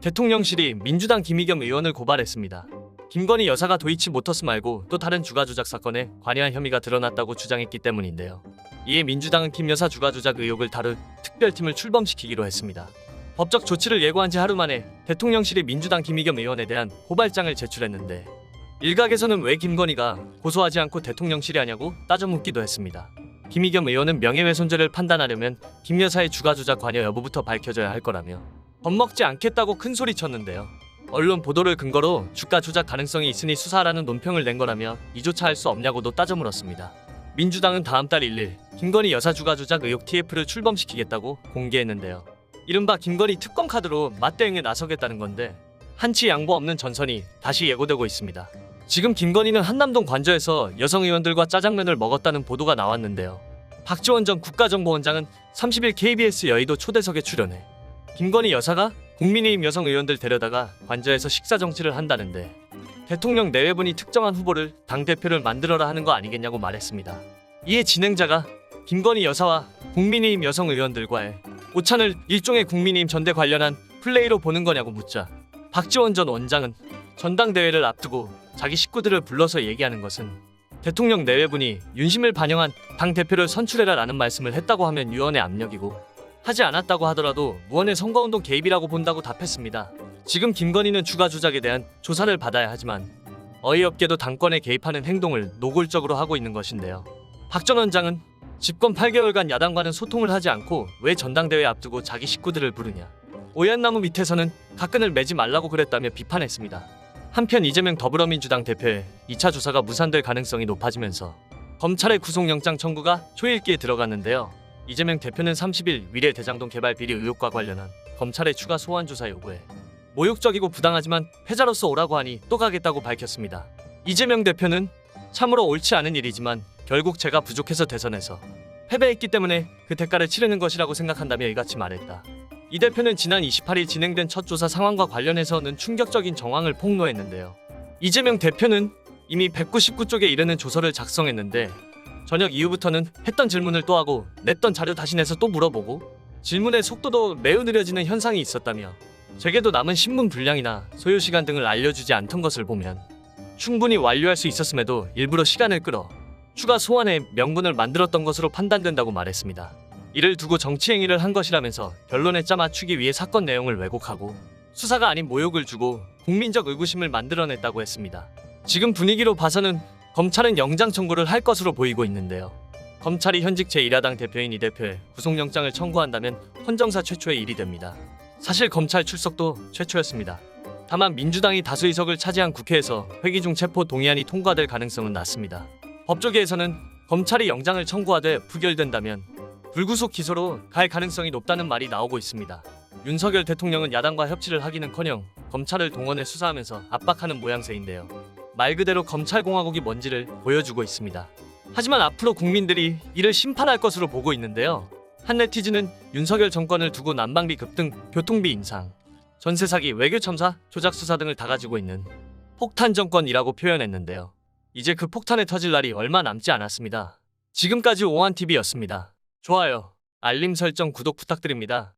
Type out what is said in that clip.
대통령실이 민주당 김의겸 의원을 고발했습니다. 김건희 여사가 도이치모터스 말고 또 다른 주가 조작 사건에 관여한 혐의가 드러났다고 주장했기 때문인데요. 이에 민주당은 김 여사 주가 조작 의혹을 다룰 특별팀을 출범시키기로 했습니다. 법적 조치를 예고한 지 하루 만에 대통령실이 민주당 김의겸 의원에 대한 고발장을 제출했는데, 일각에서는 왜 김건희가 고소하지 않고 대통령실이 하냐고 따져 묻기도 했습니다. 김의겸 의원은 명예훼손죄를 판단하려면 김 여사의 주가 조작 관여 여부부터 밝혀져야 할 거라며 겁먹지 않겠다고 큰소리쳤는데요. 언론 보도를 근거로 주가 조작 가능성이 있으니 수사하라는 논평을 낸 거라며 이조차 할 수 없냐고도 따져 물었습니다. 민주당은 다음 달 1일 김건희 여사 주가 조작 의혹 TF를 출범시키겠다고 공개했는데요. 이른바 김건희 특검 카드로 맞대응에 나서겠다는 건데, 한치 양보 없는 전선이 다시 예고되고 있습니다. 지금 김건희는 한남동 관저에서 여성 의원들과 짜장면을 먹었다는 보도가 나왔는데요. 박지원 전 국가정보원장은 30일 KBS 여의도 초대석에 출연해 김건희 여사가 국민의힘 여성 의원들 데려다가 관저에서 식사 정치를 한다는데, 대통령 내외분이 특정한 후보를 당대표를 만들어라 하는 거 아니겠냐고 말했습니다. 이에 진행자가 김건희 여사와 국민의힘 여성 의원들과의 오찬을 일종의 국민의힘 전대 관련한 플레이로 보는 거냐고 묻자, 박지원 전 원장은 전당대회를 앞두고 자기 식구들을 불러서 얘기하는 것은 대통령 내외분이 윤심을 반영한 당대표를 선출해라라는 말씀을 했다고 하면 유언의 압력이고, 하지 않았다고 하더라도 무언의 선거운동 개입이라고 본다고 답했습니다. 지금 김건희는 주가 조작에 대한 조사를 받아야 하지만 어이없게도 당권에 개입하는 행동을 노골적으로 하고 있는 것인데요. 박 전 원장은 집권 8개월간 야당과는 소통을 하지 않고 왜 전당대회 앞두고 자기 식구들을 부르냐, 오얏나무 밑에서는 가끈을 매지 말라고 그랬다며 비판했습니다. 한편 이재명 더불어민주당 대표의 2차 조사가 무산될 가능성이 높아지면서 검찰의 구속영장 청구가 초읽기에 들어갔는데요. 이재명 대표는 30일 위례 대장동 개발 비리 의혹과 관련한 검찰의 추가 소환 조사 요구에 모욕적이고 부당하지만 패자로서 오라고 하니 또 가겠다고 밝혔습니다. 이재명 대표는 참으로 옳지 않은 일이지만 결국 제가 부족해서 대선에서 패배했기 때문에 그 대가를 치르는 것이라고 생각한다며 이같이 말했다. 이 대표는 지난 28일 진행된 첫 조사 상황과 관련해서는 충격적인 정황을 폭로했는데요. 이재명 대표는 이미 199쪽에 이르는 조서를 작성했는데, 저녁 이후부터는 했던 질문을 또 하고 냈던 자료 다시 내서 또 물어보고 질문의 속도도 매우 느려지는 현상이 있었다며, 제게도 남은 신문 분량이나 소요 시간 등을 알려주지 않던 것을 보면 충분히 완료할 수 있었음에도 일부러 시간을 끌어 추가 소환에 명분을 만들었던 것으로 판단된다고 말했습니다. 이를 두고 정치행위를 한 것이라면서 결론에 짜맞추기 위해 사건 내용을 왜곡하고 수사가 아닌 모욕을 주고 국민적 의구심을 만들어냈다고 했습니다. 지금 분위기로 봐서는 검찰은 영장 청구를 할 것으로 보이고 있는데요. 검찰이 현직 제1야당 대표인 이 대표의 구속영장을 청구한다면 헌정사 최초의 일이 됩니다. 사실 검찰 출석도 최초였습니다. 다만 민주당이 다수 의석을 차지한 국회에서 회기 중 체포 동의안이 통과될 가능성은 낮습니다. 법조계에서는 검찰이 영장을 청구하되 부결된다면 불구속 기소로 갈 가능성이 높다는 말이 나오고 있습니다. 윤석열 대통령은 야당과 협치를 하기는커녕 검찰을 동원해 수사하면서 압박하는 모양새인데요. 말 그대로 검찰공화국이 뭔지를 보여주고 있습니다. 하지만 앞으로 국민들이 이를 심판할 것으로 보고 있는데요. 한 네티즌은 윤석열 정권을 두고 난방비 급등, 교통비 인상, 전세 사기, 외교 첨사, 조작 수사 등을 다 가지고 있는 폭탄 정권이라고 표현했는데요. 이제 그 폭탄에 터질 날이 얼마 남지 않았습니다. 지금까지 오한TV였습니다. 좋아요, 알림 설정, 구독 부탁드립니다.